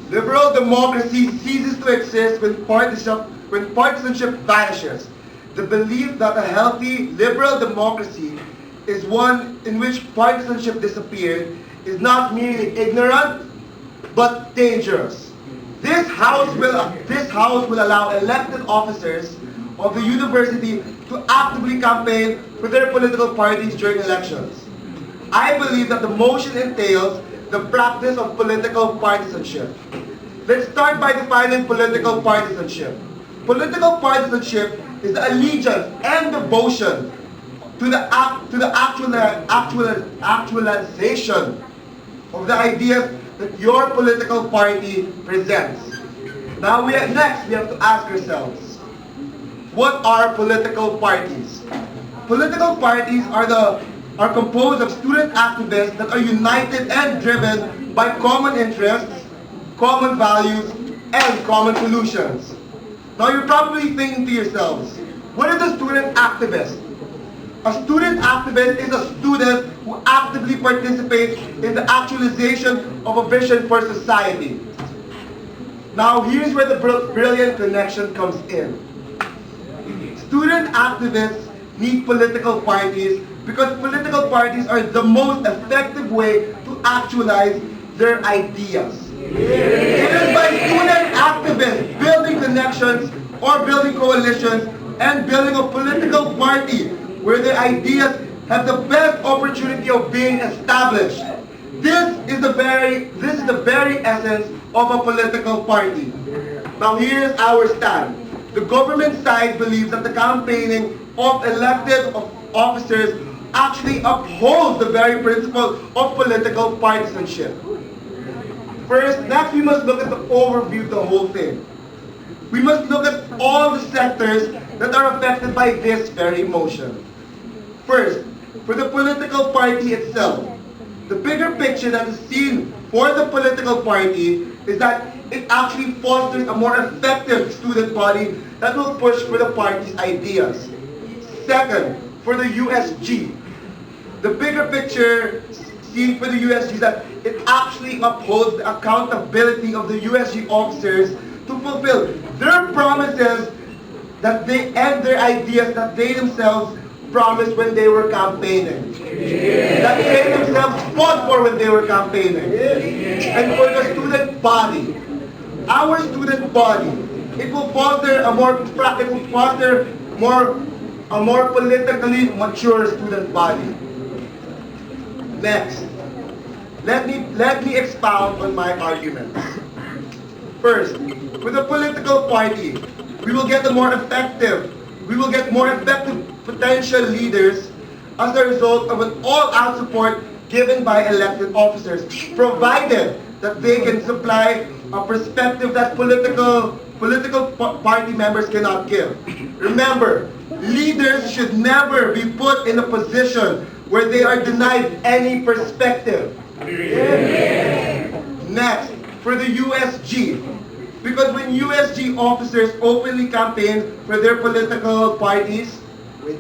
Liberal democracy ceases to exist when partisanship vanishes. The belief that a healthy liberal democracy is one in which partisanship disappeared is not merely ignorant, but dangerous. This house will allow elected officers of the university to actively campaign for their political parties during elections. I believe that the motion entails the practice of political partisanship. Let's start by defining political partisanship. Political partisanship is the allegiance and devotion to the actualization of the ideas that your political party presents. Now next we have to ask ourselves, what are political parties? Political parties are composed of student activists that are united and driven by common interests, common values, and common solutions. Now you're probably thinking to yourselves, what is a student activist? A student activist is a student who actively participates in the actualization of a vision for society. Now here's where the brilliant connection comes in. Student activists need political parties because political parties are the most effective way to actualize their ideas. It is by student activists building connections or building coalitions and building a political party where their ideas have the best opportunity of being established. This is the very essence of a political party. Now here's our stand. The government side believes that the campaigning of elected officers actually upholds the very principle of political partisanship. Next we must look at the overview of the whole thing. We must look at all the sectors that are affected by this very motion. First, for the political party itself, the bigger picture that is seen for the political party is that it actually fosters a more effective student body that will push for the party's ideas. Second, for the USG, the bigger picture seen for the USG is that it actually upholds the accountability of the USG officers to fulfill their promises and their ideas that they themselves promised when they were campaigning. That they themselves fought for when they were campaigning. And for the student body, our student body, it will foster a more politically mature student body. Next, let me expound on my arguments. First, with a political party, we will get more effective potential leaders as a result of an all-out support given by elected officers, provided that they can supply a perspective that political party members cannot give. Remember, leaders should never be put in a position where they are denied any perspective. Next, for the USG. Because when USG officers openly campaign for their political parties, it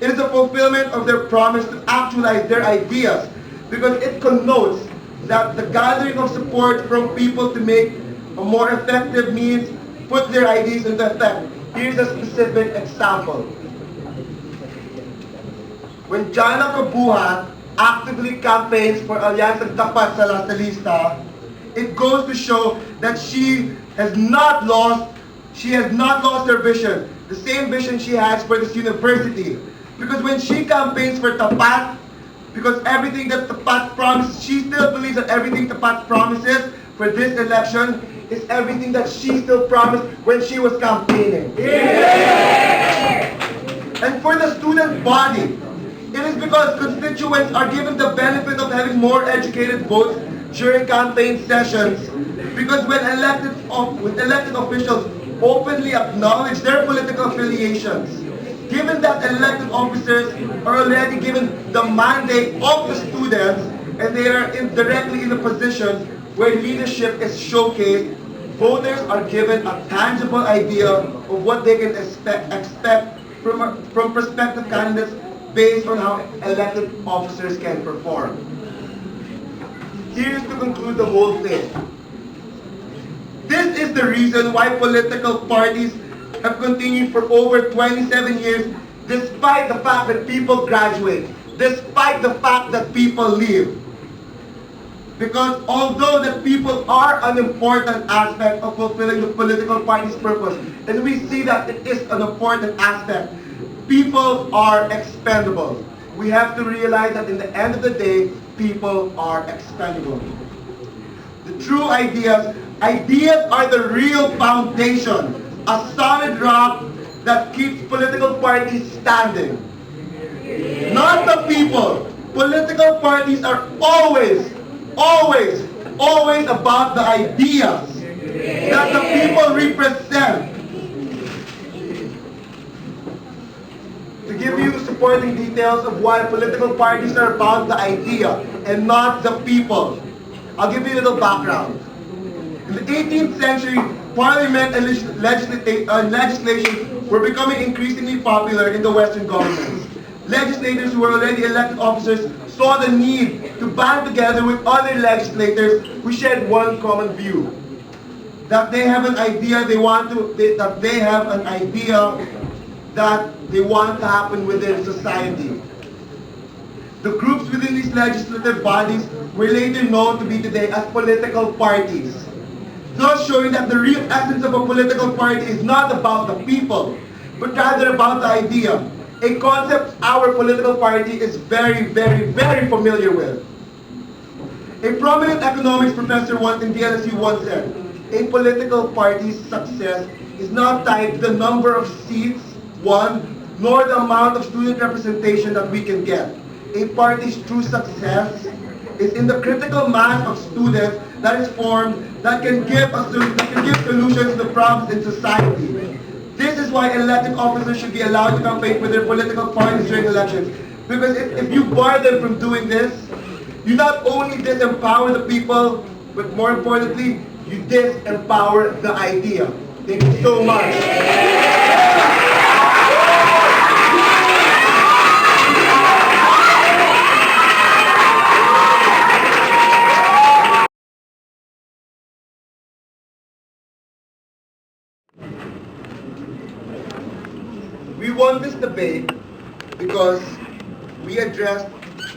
is a fulfillment of their promise to actualize their ideas, because it connotes that the gathering of support from people to make a more effective means put their ideas into effect. Here's a specific example. When Jana Kabuhat actively campaigns for Alliance Tapat sa La Lista, it goes to show that she has not lost her vision, the same vision she has for this university. Because when she campaigns for Tapat, because everything that Tapat promises, she still believes that everything Tapat promises for this election is everything that she still promised when she was campaigning. Yeah! And for the student body, it is because constituents are given the benefit of having more educated votes during campaign sessions, because when elected officials openly acknowledge their political affiliations, given that elected officers are already given the mandate of the students and they are directly in a position where leadership is showcased, voters are given a tangible idea of what they can expect from prospective candidates based on how elected officers can perform. Here's to conclude the whole thing. This is the reason why political parties have continued for over 27 years despite the fact that people graduate, despite the fact that people leave. Because although the people are an important aspect of fulfilling the political party's purpose, and we see that it is an important aspect, people are expendable. We have to realize that in the end of the day, people are expendable. The true ideas are the real foundation, a solid rock that keeps political parties standing. Not the people. Political parties are always about the ideas that the people represent. To give you supporting details of why political parties are about the idea and not the people, I'll give you a little background. In the 18th century, parliament and legislation were becoming increasingly popular in the Western governments. Legislators who were already elected officers saw the need to band together with other legislators who shared one common view. That they have an idea that they want to happen within society. The groups within these legislative bodies were later known to be today as political parties, thus showing that the real essence of a political party is not about the people, but rather about the idea, a concept our political party is very familiar with. A prominent economics professor in the LSU once said, a political party's success is not tied to the number of seats won, nor the amount of student representation that we can get. A party's true success is in the critical mass of students that is formed that can give solutions to the problems in society. This is why elected officers should be allowed to campaign for their political parties during elections. Because if you bar them from doing this, you not only disempower the people, but more importantly, you disempower the idea. Thank you so much. We won this debate because we addressed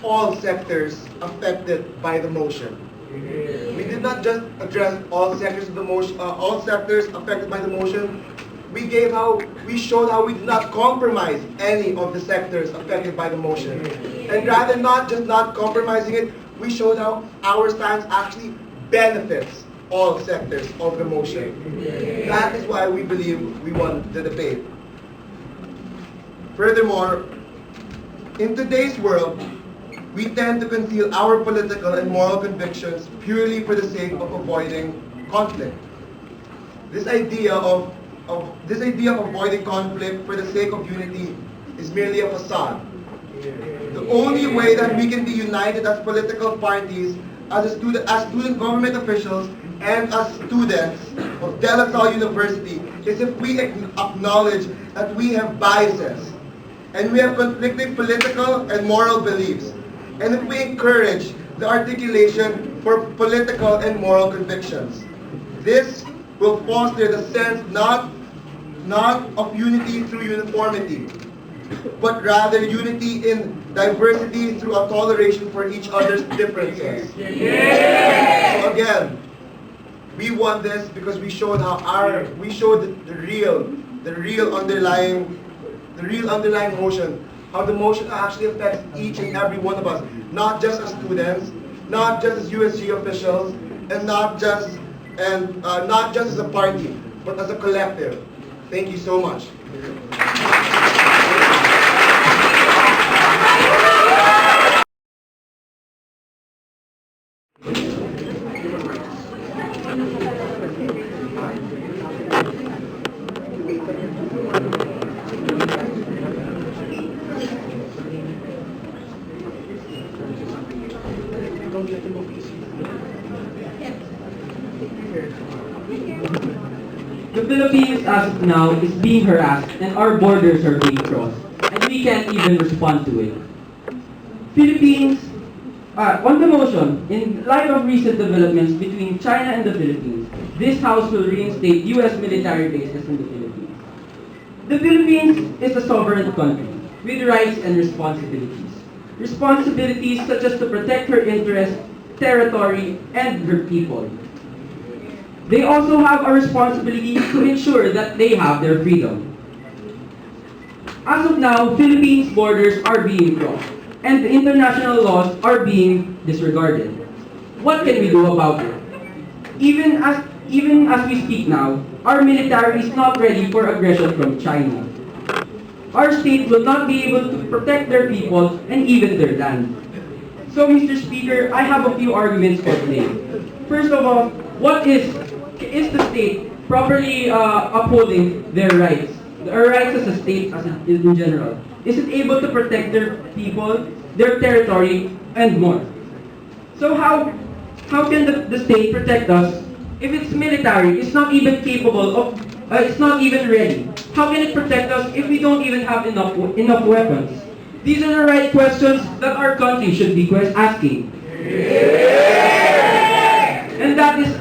all sectors affected by the motion. We did not just address all sectors of the motion, all sectors affected by the motion. We showed how we did not compromise any of the sectors affected by the motion. And rather not just not compromising it, we showed how our stance actually benefits all sectors of the motion. That is why we believe we won the debate. Furthermore, in today's world, we tend to conceal our political and moral convictions purely for the sake of avoiding conflict. This idea of avoiding conflict for the sake of unity is merely a facade. The only way that we can be united as political parties, as student government officials, and as students of De La Salle University is if we acknowledge that we have biases and we have conflicting political and moral beliefs, and if we encourage the articulation for political and moral convictions. This will foster the sense not of unity through uniformity, but rather unity in diversity through a toleration for each other's differences. So again, we won this because we showed the real underlying motion, how the motion actually affects each and every one of us, not just as students, not just as USG officials, and not just as a party, but as a collective. Thank you so much. The Philippines as of now is being harassed and our borders are being crossed and we can't even respond to it. Philippines, on the motion, in light of recent developments between China and the Philippines, this House will reinstate U.S. military bases in the Philippines. The Philippines is a sovereign country with rights and responsibilities. Responsibilities such as to protect her interests, territory, and her people. They also have a responsibility to ensure that they have their freedom. As of now, Philippines' borders are being crossed, and the international laws are being disregarded. What can we do about it? Even as we speak now, our military is not ready for aggression from China. Our state will not be able to protect their people and even their land. So, Mr. Speaker, I have a few arguments for today. First of all, what is the state properly upholding their rights? Our rights as a state, in general. Is it able to protect their people, their territory, and more? So how can the state protect us if its military is not even capable of, it's not even ready? How can it protect us if we don't even have enough weapons? These are the right questions that our country should be asking. And that is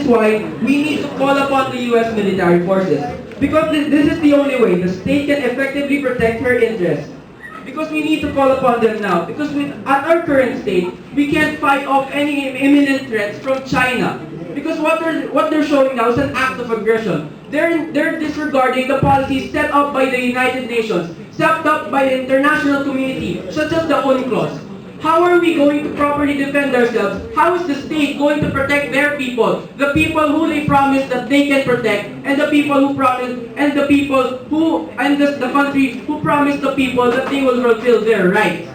why we need to call upon the U.S. military forces. Because this is the only way the state can effectively protect her interests. Because we need to call upon them now. Because at our current state, we can't fight off any imminent threats from China. Because what they're showing now is an act of aggression. They're disregarding the policies set up by the United Nations, set up by the international community, such as the UNCLOS. How are we going to properly defend ourselves? How is the state going to protect their people? The people who they promised that they can protect, and the people who promised, and the people who, and the country who promised the people that they will fulfill their rights.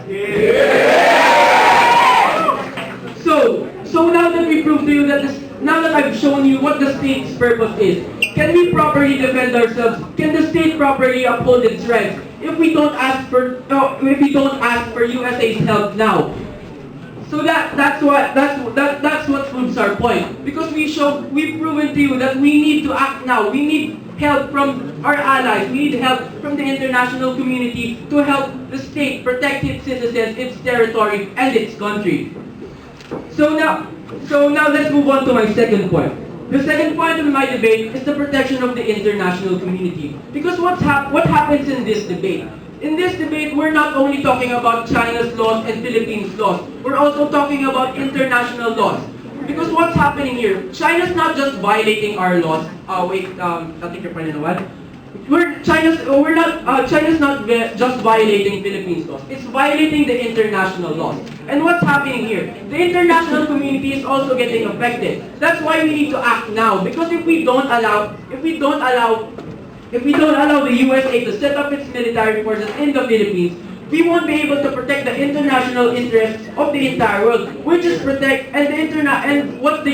So now that we proved to you that now that I've shown you what the state's purpose is, can we properly defend ourselves? Can the state properly uphold its rights? If we don't ask for USA's help now. So that's what proves our point. Because we've proven to you that we need to act now. We need help from our allies. We need help from the international community to help the state protect its citizens, its territory, and its country. So now let's move on to my second point. The second point of my debate is the protection of the international community. Because what happens in this debate? In this debate, we're not only talking about China's laws and Philippines' laws. We're also talking about international laws. Because what's happening here? China's not just violating our laws. I'll take your point in a while. China's not just violating Philippines laws. It's violating the international laws. And what's happening here? The international community is also getting affected. That's why we need to act now. Because if we don't allow the USA to set up its military forces in the Philippines, we won't be able to protect the international interests of the entire world, which is protect and what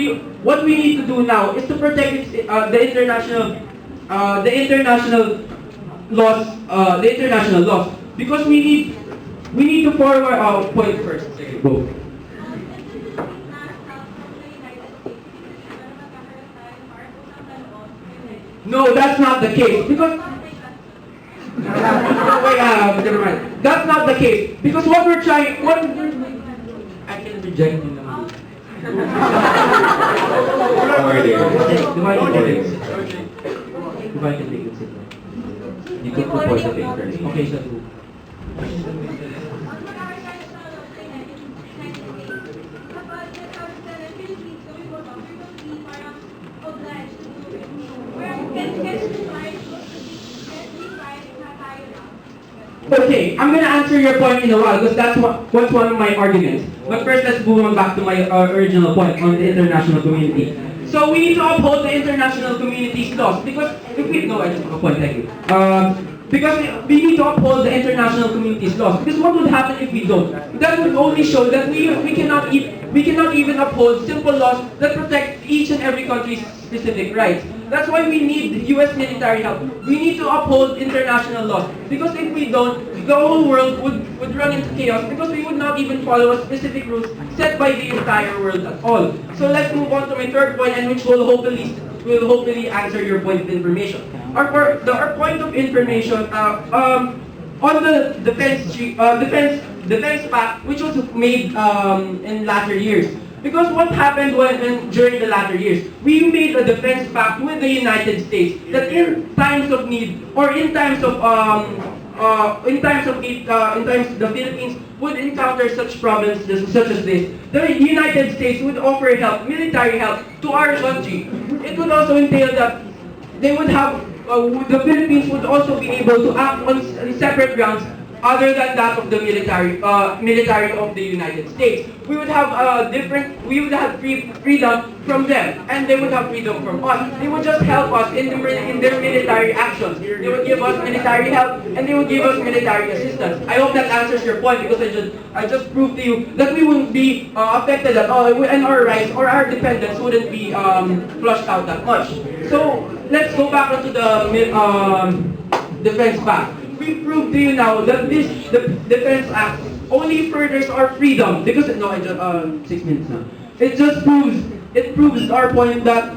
we need to do now is to protect the international laws, because we need to forward our point first. Go. No, that's not the case. Because never mind. That's not the case. Because what we're trying, I can reject you now. If I can take it, sit down. You can propose the paper. Okay, so. Okay, I'm gonna answer your point in a while because that's what's one of my arguments. But first, let's move on back to my original point on the international community. So we need to uphold the international community's laws because if we I just have a point. Thank you. Because we need to uphold the international community's laws. Because what would happen if we don't? That would only show that we cannot even uphold simple laws that protect each and every country's specific rights. That's why we need U.S. military help. We need to uphold international laws. Because if we don't, the whole world would run into chaos because we would not even follow a specific rules set by the entire world at all. So let's move on to my third point, and which will hopefully answer your point of information. Our point of information on the defense pact, which was made in latter years. Because what happened during the latter years, we made a defense pact with the United States that in times of need or in times of need, in times the Philippines would encounter such problems such as this, the United States would offer help, military help to our country. It would also entail that they would have, the Philippines would also be able to act on separate grounds other than that of the military of the United States. We would have freedom from them, and they would have freedom from us. They would just help us in their military actions. They would give us military help, and they would give us military assistance. I hope that answers your point, because I just proved to you that we wouldn't be affected at all, and our rights or our dependence wouldn't be flushed out that much. So let's go back to the defense pact. We prove to you now that the Defense Act only furthers our freedom because 6 minutes now. It proves our point that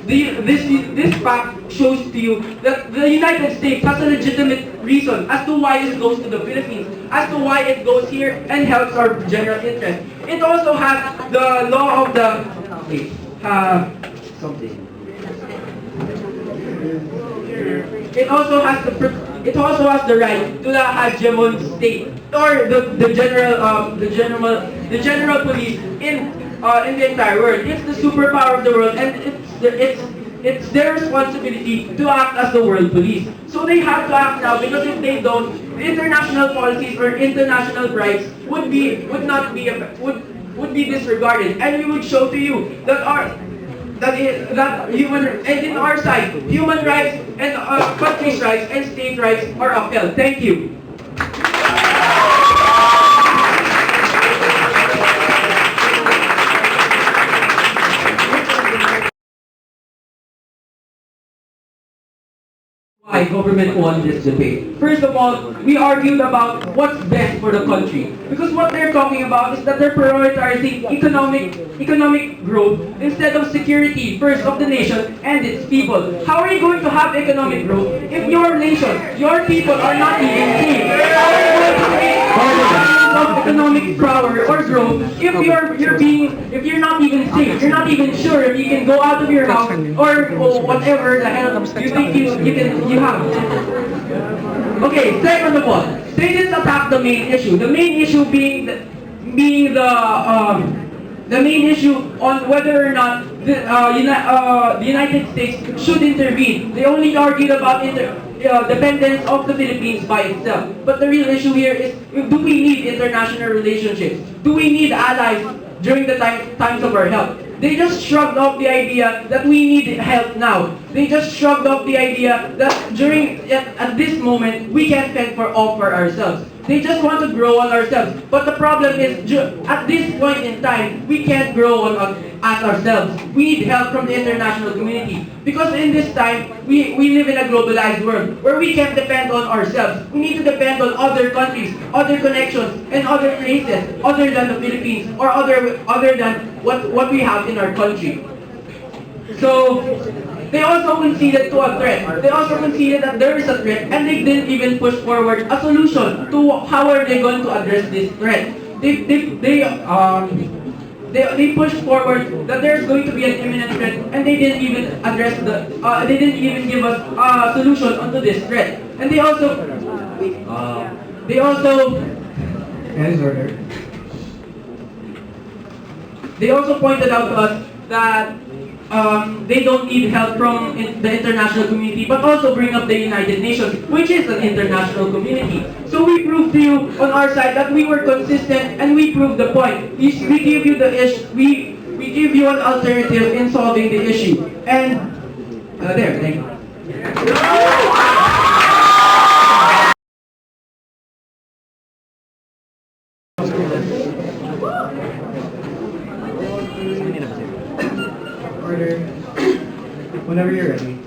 this fact shows to you that the United States has a legitimate reason as to why it goes to the Philippines, as to why it goes here and helps our general interest. It also has the law of the something. It also has the right to the hegemon state or the general police in the entire world. It's the superpower of the world, and it's their responsibility to act as the world police. So they have to act now, because if they don't, international policies or international rights would be disregarded, and we would show to you that in our side, human rights and countries' rights and state rights are upheld. Thank you. Why government won this debate? First of all, we argued about what's best for the country. Because what they're talking about is that they're prioritizing economic growth instead of security first of the nation and its people. How are you going to have economic growth if your nation, your people are not even safe? How are you going to create of economic power or growth if you're not even safe, you're not even sure if you can go out of your house or whatever the hell you think you have. Okay, second of all, they didn't attack the main issue. The main issue being the main issue on whether or not the United States should intervene. They only argued about dependence of the Philippines by itself. But the real issue here is, do we need international relationships? Do we need allies during the times of our help? They just shrugged off the idea that we need help now. They just shrugged off the idea that at this moment, we can't fend for ourselves. They just want to grow on ourselves. But the problem is, at this point in time, we can't grow as ourselves. We need help from the international community. Because in this time, we live in a globalized world where we can't depend on ourselves. We need to depend on other countries, other connections, and other places other than the Philippines or other than what we have in our country. So, they also conceded to a threat. They also conceded that there is a threat, and they didn't even push forward a solution to how are they going to address this threat. They pushed forward that there's going to be an imminent threat, and they didn't even address they didn't even give us a solution onto this threat. And they also pointed out to us that they don't need help from the international community, but also bring up the United Nations, which is an international community. So we proved to you on our side that we were consistent, and we proved the point. We give you the issue. We give you an alternative in solving the issue. And there, thank you. Order. Whenever you're ready.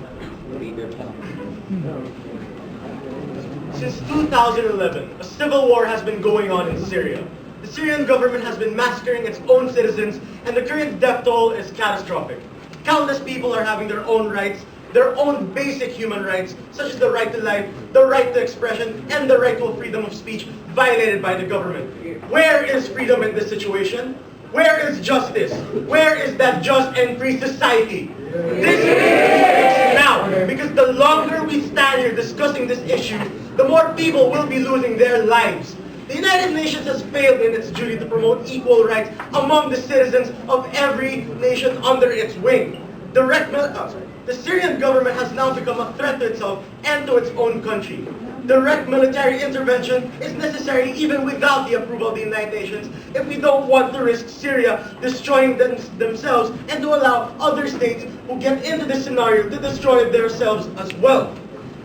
Since 2011, a civil war has been going on in Syria. The Syrian government has been massacring its own citizens, and the current death toll is catastrophic. Countless people are having their own rights, their own basic human rights, such as the right to life, the right to expression, and the right to freedom of speech, violated by the government. Where is freedom in this situation? Where is justice? Where is that just and free society? This is now, because the longer we stand here discussing this issue, the more people will be losing their lives. The United Nations has failed in its duty to promote equal rights among the citizens of every nation under its wing. The Syrian government has now become a threat to itself and to its own country. Direct military intervention is necessary even without the approval of the United Nations if we don't want to risk Syria destroying themselves and to allow other states who get into this scenario to destroy themselves as well.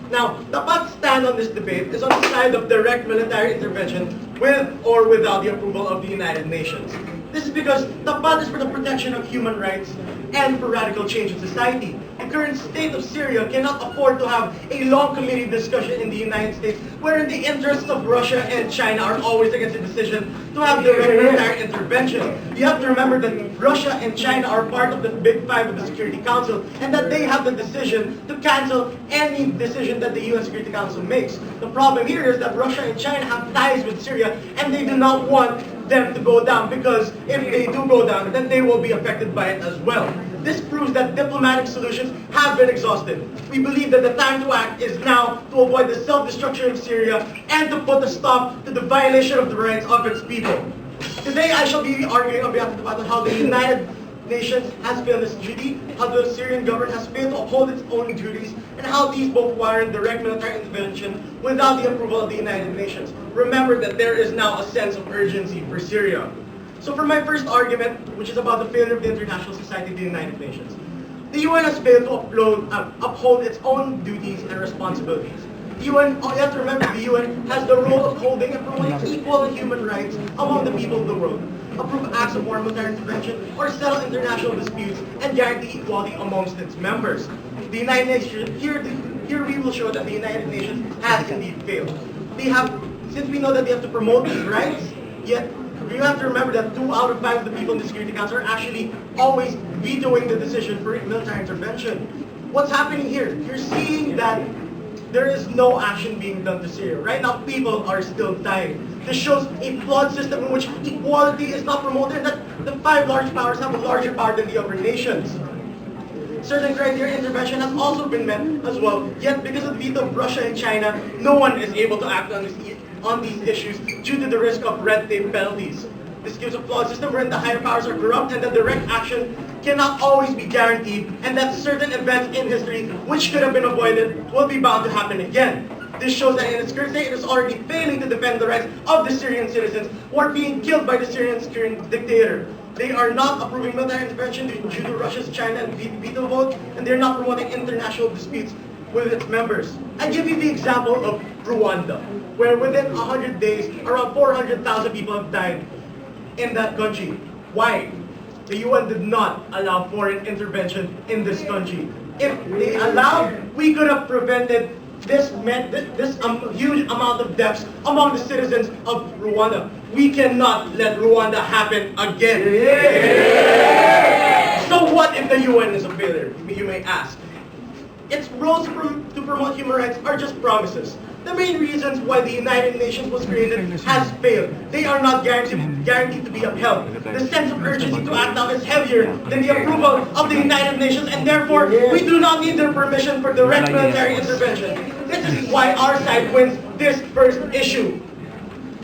Now, Tapat's stand on this debate is on the side of direct military intervention with or without the approval of the United Nations. This is because Tapat is for the protection of human rights and for radical change in society. The current state of Syria cannot afford to have a long committee discussion in the United States wherein the interests of Russia and China are always against the decision to have direct military intervention. You have to remember that Russia and China are part of the Big Five of the Security Council and that they have the decision to cancel any decision that the UN Security Council makes. The problem here is that Russia and China have ties with Syria and they do not want them to go down because if they do go down, then they will be affected by it as well. This proves that diplomatic solutions have been exhausted. We believe that the time to act is now to avoid the self-destruction of Syria and to put a stop to the violation of the rights of its people. Today I shall be arguing on behalf of the Tapat how the United Nations has failed its duty, how the Syrian government has failed to uphold its own duties, and how these both warrant direct military intervention without the approval of the United Nations. Remember that there is now a sense of urgency for Syria. So for my first argument, which is about the failure of the international society of the United Nations, the UN has failed to uphold its own duties and responsibilities. The UN, you have to remember, the UN has the role of holding and promoting equal human rights among the people of the world, approve acts of war and military intervention, or settle international disputes and guarantee equality amongst its members. The United Nations, here we will show that the United Nations has indeed failed. Since we know that they have to promote these rights, yet you have to remember that 2 out of 5 of the people in the Security Council are actually always vetoing the decision for military intervention. What's happening here? You're seeing that there is no action being done to Syria. Right now, people are still dying. This shows a flawed system in which equality is not promoted and that the 5 large powers have a larger power than the other nations. Certain criteria intervention has also been met as well, yet because of the veto of Russia and China, no one is able to act on these issues due to the risk of red tape penalties. This gives a flawed system wherein the higher powers are corrupt and that direct action cannot always be guaranteed and that certain events in history which could have been avoided will be bound to happen again. This shows that in its current state it is already failing to defend the rights of the Syrian citizens who are being killed by the Syrian current dictator. They are not approving military intervention due to Russia's China and veto vote, and they're not promoting international disputes with its members. I give you the example of Rwanda, where within 100 days, around 400,000 people have died in that country. Why? The UN did not allow foreign intervention in this country. If they allowed, we could have prevented this huge amount of deaths among the citizens of Rwanda. We cannot let Rwanda happen again. Yeah. So what if the UN is a failure, you may ask? Its roles to promote human rights are just promises. The main reasons why the United Nations was created has failed. They are not guaranteed to be upheld. The sense of urgency to act now is heavier than the approval of the United Nations, and therefore we do not need their permission for direct military intervention. This is why our side wins this first issue.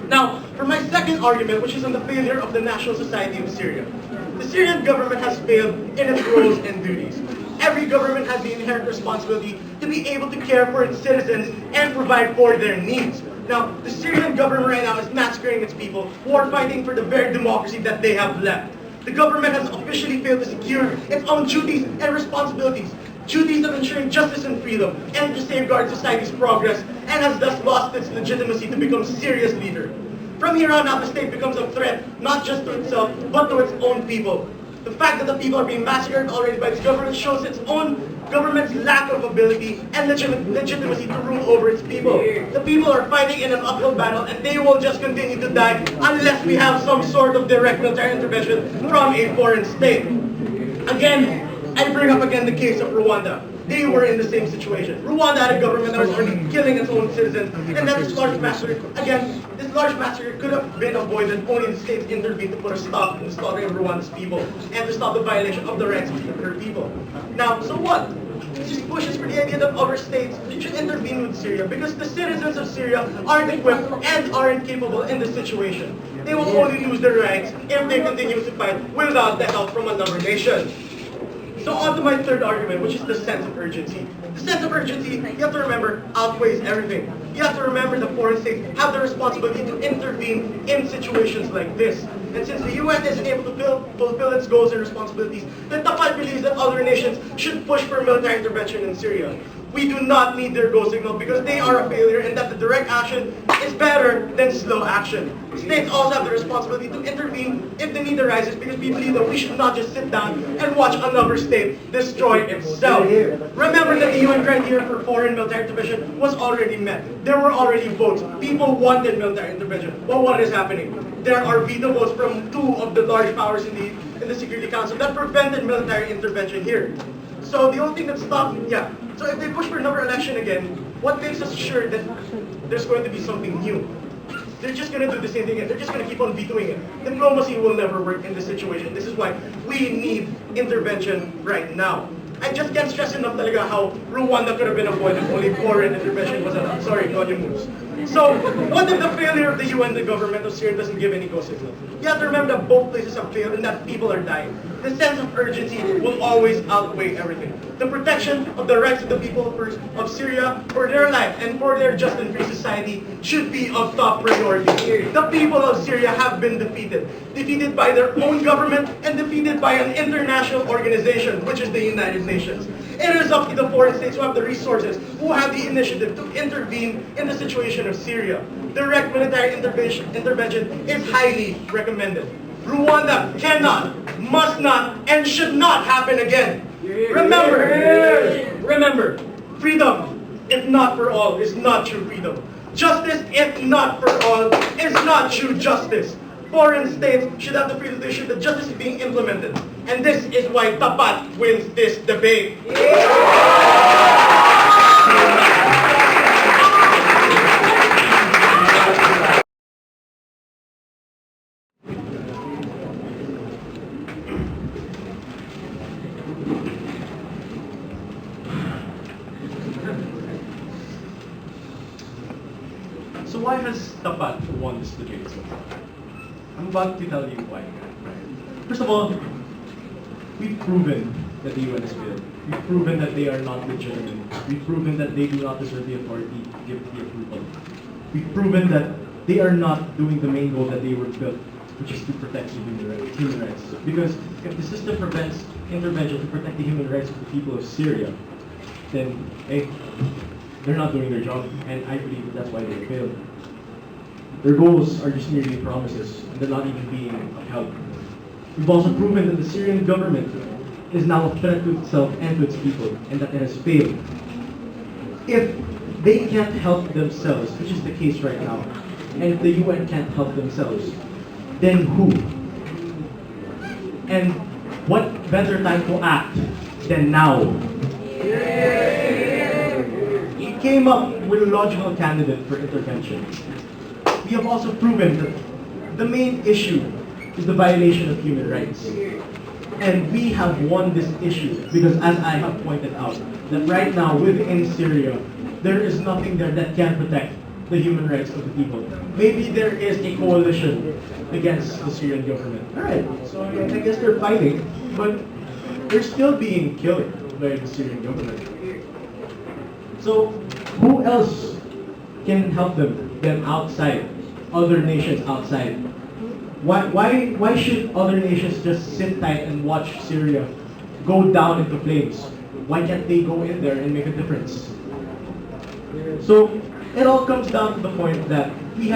Now, for my second argument, which is on the failure of the National Society of Syria. The Syrian government has failed in its roles and duties. Every government has the inherent responsibility to be able to care for its citizens and provide for their needs. Now, the Syrian government right now is massacring its people who are fighting for the very democracy that they have left. The government has officially failed to secure its own duties and responsibilities. Duties of ensuring justice and freedom and to safeguard society's progress, and has thus lost its legitimacy to become a serious leader. From here on out, the state becomes a threat not just to itself, but to its own people. The fact that the people are being massacred already by its government shows its own government's lack of ability and legitimacy to rule over its people. The people are fighting in an uphill battle and they will just continue to die unless we have some sort of direct military intervention from a foreign state. Again, I bring up again the case of Rwanda. they were in the same situation. Rwanda had a government that was already killing its own citizens, and that this large massacre, again, this large massacre could have been avoided only the states intervened to put a stop to the slaughtering of Rwanda's people and to stop the violation of the rights of their people. Now, so what? This just pushes for the idea that other states should intervene with Syria because the citizens of Syria aren't equipped and aren't capable in this situation. They will only lose their rights if they continue to fight without the help from another nation. So on to my third argument, which is the sense of urgency. The sense of urgency, you have to remember, outweighs everything. You have to remember the foreign states have the responsibility to intervene in situations like this. And since the UN isn't able to fulfill its goals and responsibilities, then Tapat believes that other nations should push for military intervention in Syria. We do not need their go signal because they are a failure and that the direct action is better than slow action. States also have the responsibility to intervene if the need arises because we believe that we should not just sit down and watch another state destroy itself. Remember that the UN criteria for foreign military intervention was already met. There were already votes. People wanted military intervention. But what is happening? There are veto votes from two of the large powers in the Security Council that prevented military intervention here. So the only thing that stopped, so if they push for another election again, what makes us sure that there's going to be something new? They're just going to do the same thing again. They're just going to keep on vetoing it. Diplomacy will never work in this situation. This is why we need intervention right now. I just can't stress enough talaga how Rwanda could have been avoided. Only foreign intervention was enough. Sorry, God, you moves. So, what if the failure of the UN, the government of Syria, doesn't give any go signal? You have to remember that both places have failed and that people are dying. The sense of urgency will always outweigh everything. The protection of the rights of the people of Syria for their life and for their just and free society should be of top priority. The people of Syria have been defeated. Defeated by their own government and defeated by an international organization, which is the United Nations. It is up to the foreign states who have the resources, who have the initiative to intervene in the situation of Syria. Direct military intervention is highly recommended. Rwanda cannot, must not, and should not happen again. Remember, freedom, if not for all, is not true freedom. Justice, if not for all, is not true justice. Foreign states should have the freedom to ensure that justice is being implemented. And this is why Tapat wins this debate. So why has Tapat won this debate so far? I'm about to tell you why. First of all, we've proven that the UN has failed. We've proven that they are not legitimate. We've proven that they do not deserve the authority to give the approval. We've proven that they are not doing the main goal that they were built, which is to protect the human rights. Because if the system prevents intervention to protect the human rights of the people of Syria, then they're not doing their job, and I believe that that's why they failed. Their goals are just merely promises, and they're not even being upheld. We've also proven that the Syrian government is now a threat to itself and to its people, and that it has failed. If they can't help themselves, which is the case right now, and if the UN can't help themselves, then who? And what better time to act than now? He came up with a logical candidate for intervention. We have also proven that the main issue is the violation of human rights. And we have won this issue because, as I have pointed out, that right now within Syria, there is nothing there that can protect the human rights of the people. Maybe there is a coalition against the Syrian government. Alright, so I guess they're fighting, but they're still being killed by the Syrian government. So who else can help them outside? Other nations outside. Why should other nations just sit tight and watch Syria go down into flames? Why can't they go in there and make a difference? So it all comes down to the point that we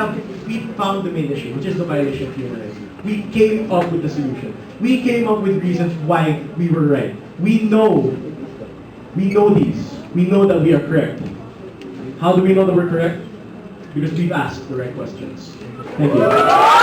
found the main issue, which is the violation of human rights. We came up with the solution. We came up with reasons why we were right. We know these. We know that we are correct. How do we know that we're correct? Because we've asked the right questions. Thank you.